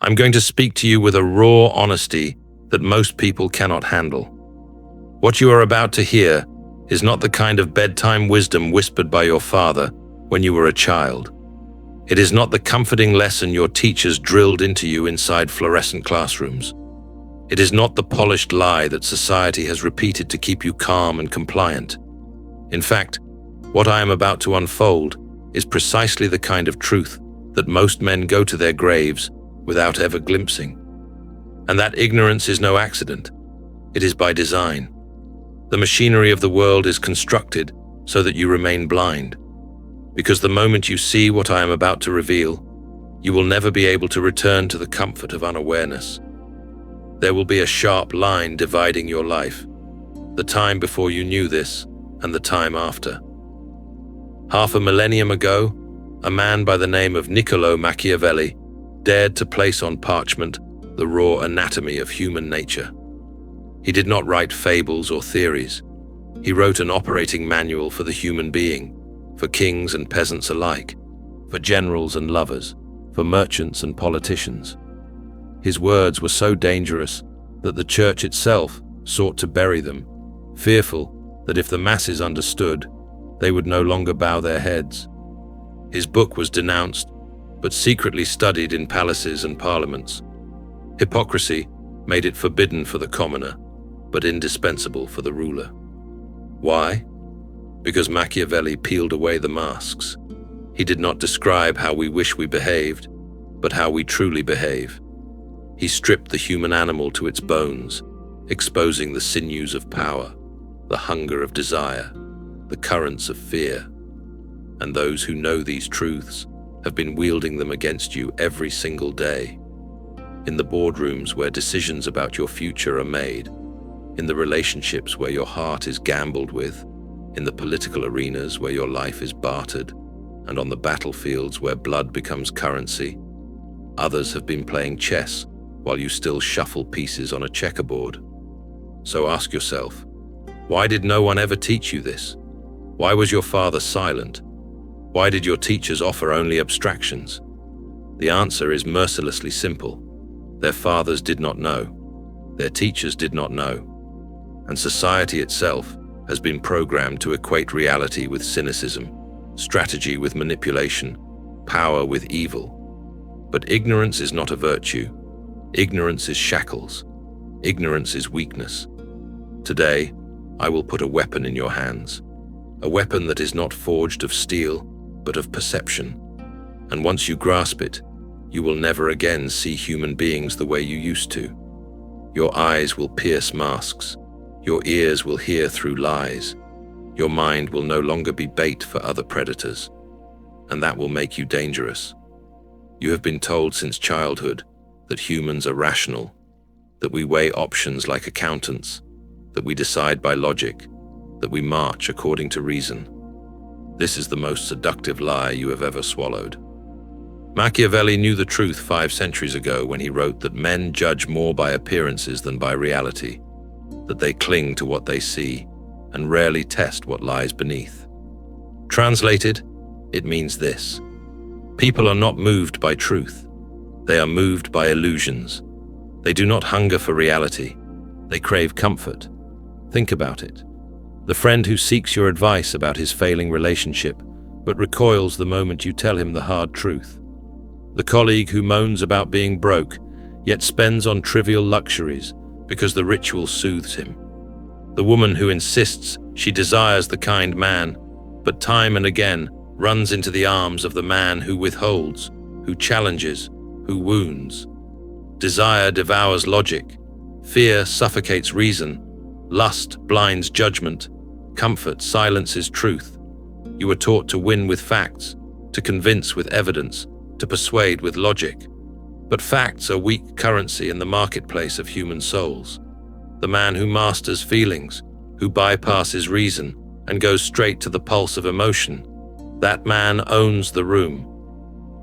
I'm going to speak to you with a raw honesty that most people cannot handle. What you are about to hear is not the kind of bedtime wisdom whispered by your father when you were a child. It is not the comforting lesson your teachers drilled into you inside fluorescent classrooms. It is not the polished lie that society has repeated to keep you calm and compliant. In fact, what I am about to unfold is precisely the kind of truth that most men go to their graves without ever glimpsing. And that ignorance is no accident. It is by design. The machinery of the world is constructed so that you remain blind. Because the moment you see what I am about to reveal, you will never be able to return to the comfort of unawareness. There will be a sharp line dividing your life, the time before you knew this and the time after. Half a millennium ago, a man by the name of Niccolo Machiavelli dared to place on parchment the raw anatomy of human nature. He did not write fables or theories. He wrote an operating manual for the human being, for kings and peasants alike, for generals and lovers, for merchants and politicians. His words were so dangerous that the church itself sought to bury them, fearful that if the masses understood, they would no longer bow their heads. His book was denounced, but secretly studied in palaces and parliaments. Hypocrisy made it forbidden for the commoner, but indispensable for the ruler. Why? Because Machiavelli peeled away the masks. He did not describe how we wish we behaved, but how we truly behave. He stripped the human animal to its bones, exposing the sinews of power, the hunger of desire, the currents of fear. And those who know these truths have been wielding them against you every single day. In the boardrooms where decisions about your future are made, in the relationships where your heart is gambled with, in the political arenas where your life is bartered, and on the battlefields where blood becomes currency, others have been playing chess while you still shuffle pieces on a checkerboard. So ask yourself, why did no one ever teach you this? Why was your father silent? Why did your teachers offer only abstractions? The answer is mercilessly simple. Their fathers did not know. Their teachers did not know. And society itself has been programmed to equate reality with cynicism, strategy with manipulation, power with evil. But ignorance is not a virtue. Ignorance is shackles. Ignorance is weakness. Today, I will put a weapon in your hands, a weapon that is not forged of steel, but of perception. And once you grasp it, you will never again see human beings the way you used to. Your eyes will pierce masks. Your ears will hear through lies. Your mind will no longer be bait for other predators. And that will make you dangerous. You have been told since childhood that humans are rational, that we weigh options like accountants, that we decide by logic, that we march according to reason. This is the most seductive lie you have ever swallowed. Machiavelli knew the truth 5 centuries ago when he wrote that men judge more by appearances than by reality, that they cling to what they see and rarely test what lies beneath. Translated, it means this: people are not moved by truth. They are moved by illusions. They do not hunger for reality. They crave comfort. Think about it. The friend who seeks your advice about his failing relationship, but recoils the moment you tell him the hard truth. The colleague who moans about being broke, yet spends on trivial luxuries because the ritual soothes him. The woman who insists she desires the kind man, but time and again runs into the arms of the man who withholds, who challenges, who wounds. Desire devours logic. Fear suffocates reason. Lust blinds judgment. Comfort silences truth. You were taught to win with facts, to convince with evidence, to persuade with logic. But facts are weak currency in the marketplace of human souls. The man who masters feelings, who bypasses reason and goes straight to the pulse of emotion, that man owns the room.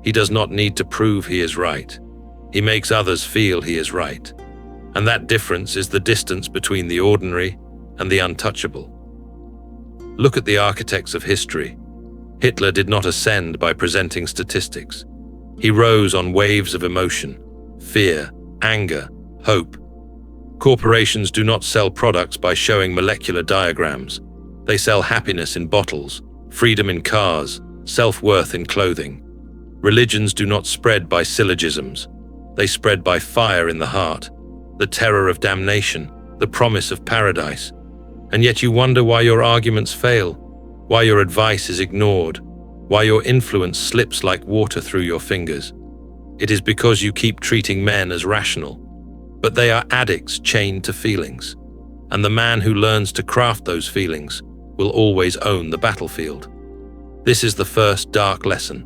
He does not need to prove he is right. He makes others feel he is right. And that difference is the distance between the ordinary and the untouchable. Look at the architects of history. Hitler did not ascend by presenting statistics. He rose on waves of emotion, fear, anger, hope. Corporations do not sell products by showing molecular diagrams. They sell happiness in bottles, freedom in cars, self-worth in clothing. Religions do not spread by syllogisms. They spread by fire in the heart, the terror of damnation, the promise of paradise. And yet you wonder why your arguments fail, why your advice is ignored, why your influence slips like water through your fingers. It is because you keep treating men as rational. But they are addicts chained to feelings. And the man who learns to craft those feelings will always own the battlefield. This is the first dark lesson.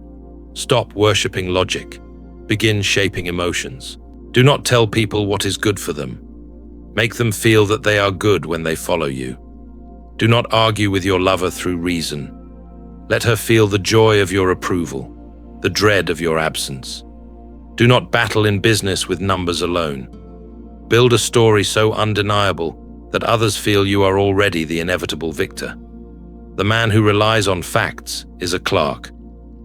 Stop worshipping logic. Begin shaping emotions. Do not tell people what is good for them. Make them feel that they are good when they follow you. Do not argue with your lover through reason. Let her feel the joy of your approval, the dread of your absence. Do not battle in business with numbers alone. Build a story so undeniable that others feel you are already the inevitable victor. The man who relies on facts is a clerk.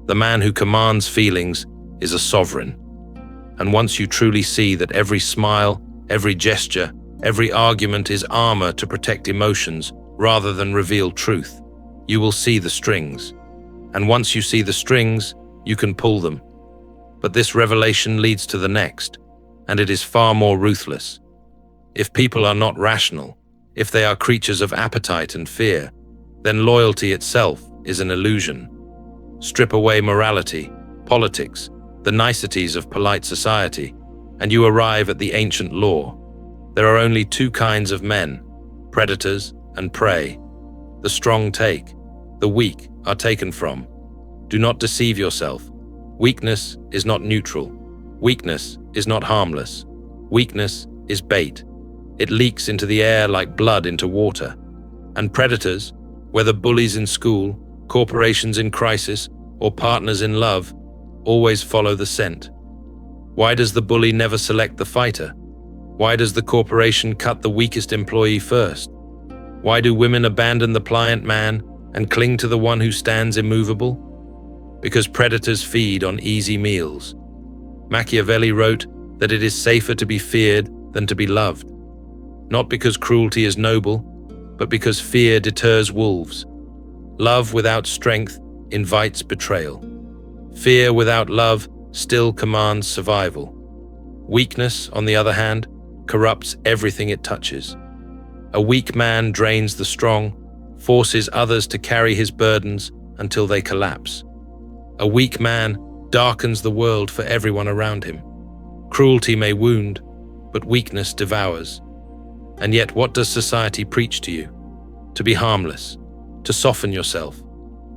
The man who commands feelings is a sovereign. And once you truly see that every smile, every gesture, every argument is armor to protect emotions rather than reveal truth, you will see the strings. And once you see the strings, you can pull them. But this revelation leads to the next, and it is far more ruthless. If people are not rational, if they are creatures of appetite and fear, then loyalty itself is an illusion. Strip away morality, politics, the niceties of polite society, and you arrive at the ancient law. There are only two kinds of men, predators and prey. The strong take, the weak are taken from. Do not deceive yourself. Weakness is not neutral. Weakness is not harmless. Weakness is bait. It leaks into the air like blood into water. And predators, whether bullies in school, corporations in crisis, or partners in love, always follow the scent. Why does the bully never select the fighter? Why does the corporation cut the weakest employee first? Why do women abandon the pliant man and cling to the one who stands immovable? Because predators feed on easy meals. Machiavelli wrote that it is safer to be feared than to be loved. Not because cruelty is noble, but because fear deters wolves. Love without strength invites betrayal. Fear without love still commands survival. Weakness, on the other hand, corrupts everything it touches. A weak man drains the strong, forces others to carry his burdens until they collapse. A weak man darkens the world for everyone around him. Cruelty may wound, but weakness devours. And yet, what does society preach to you? To be harmless, to soften yourself,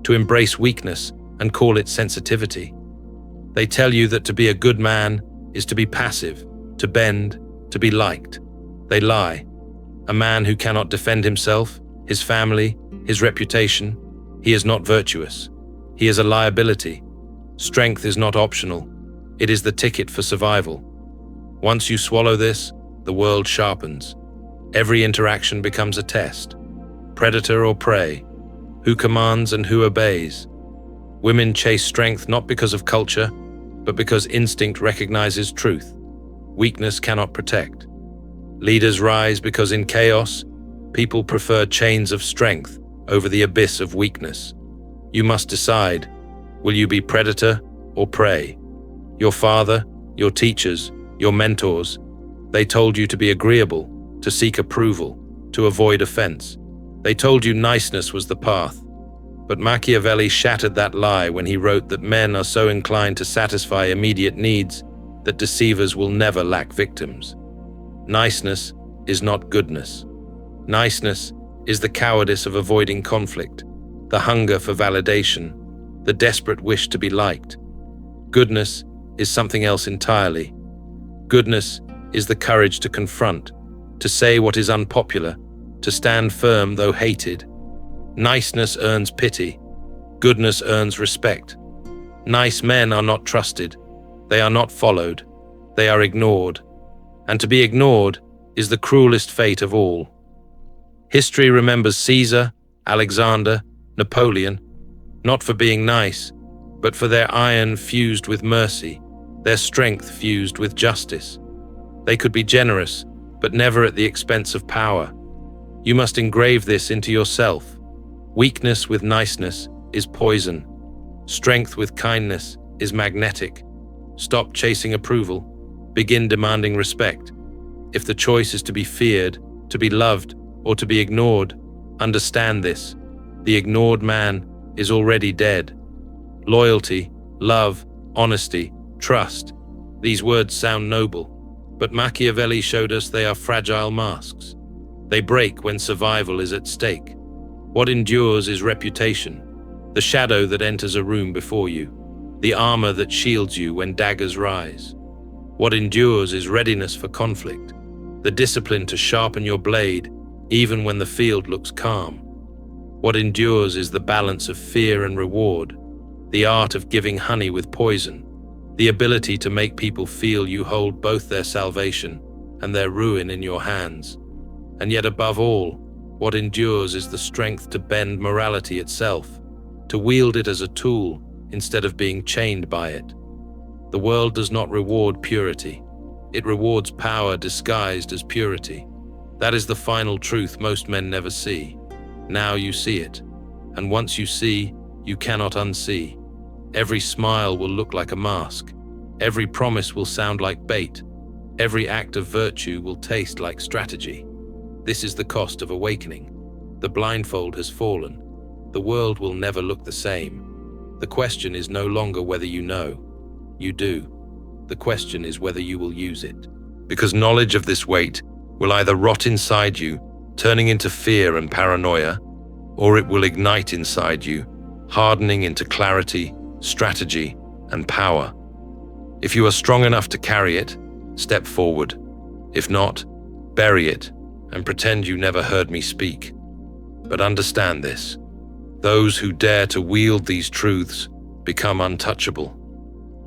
to embrace weakness and call it sensitivity. They tell you that to be a good man is to be passive, to bend, to be liked. They lie. A man who cannot defend himself, his family, his reputation, he is not virtuous. He is a liability. Strength is not optional. It is the ticket for survival. Once you swallow this, the world sharpens. Every interaction becomes a test. Predator or prey? Who commands and who obeys? Women chase strength not because of culture, but because instinct recognizes truth. Weakness cannot protect. Leaders rise because in chaos, people prefer chains of strength over the abyss of weakness. You must decide, will you be predator or prey? Your father, your teachers, your mentors, they told you to be agreeable, to seek approval, to avoid offense. They told you niceness was the path. But Machiavelli shattered that lie when he wrote that men are so inclined to satisfy immediate needs that deceivers will never lack victims. Niceness is not goodness. Niceness is the cowardice of avoiding conflict, the hunger for validation, the desperate wish to be liked. Goodness is something else entirely. Goodness is the courage to confront, to say what is unpopular, to stand firm though hated. Niceness earns pity. Goodness earns respect. Nice men are not trusted. They are not followed. They are ignored. And to be ignored is the cruelest fate of all. History remembers Caesar, Alexander, Napoleon, not for being nice, but for their iron fused with mercy. their strength fused with justice. They could be generous, but never at the expense of power. You must engrave this into yourself. Weakness with niceness is poison. Strength with kindness is magnetic. Stop chasing approval. Begin demanding respect. If the choice is to be feared, to be loved, or to be ignored, understand this. The ignored man is already dead. Loyalty, love, honesty, trust. These words sound noble, but Machiavelli showed us they are fragile masks. They break when survival is at stake. What endures is reputation, the shadow that enters a room before you, the armor that shields you when daggers rise. What endures is readiness for conflict, the discipline to sharpen your blade even when the field looks calm. What endures is the balance of fear and reward, the art of giving honey with poison, the ability to make people feel you hold both their salvation and their ruin in your hands. And yet above all, what endures is the strength to bend morality itself, to wield it as a tool instead of being chained by it. The world does not reward purity. It rewards power disguised as purity. That is the final truth most men never see. Now you see it, and once you see, you cannot unsee. Every smile will look like a mask. Every promise will sound like bait. Every act of virtue will taste like strategy. This is the cost of awakening. The blindfold has fallen. The world will never look the same. The question is no longer whether you know. You do. The question is whether you will use it. Because knowledge of this weight will either rot inside you, turning into fear and paranoia, or it will ignite inside you, hardening into clarity, strategy, and power. If you are strong enough to carry it, step forward. If not, bury it and pretend you never heard me speak. But understand this: those who dare to wield these truths become untouchable.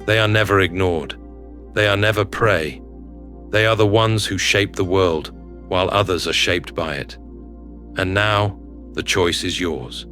They are never ignored. They are never prey. They are the ones who shape the world, while others are shaped by it. And now, the choice is yours.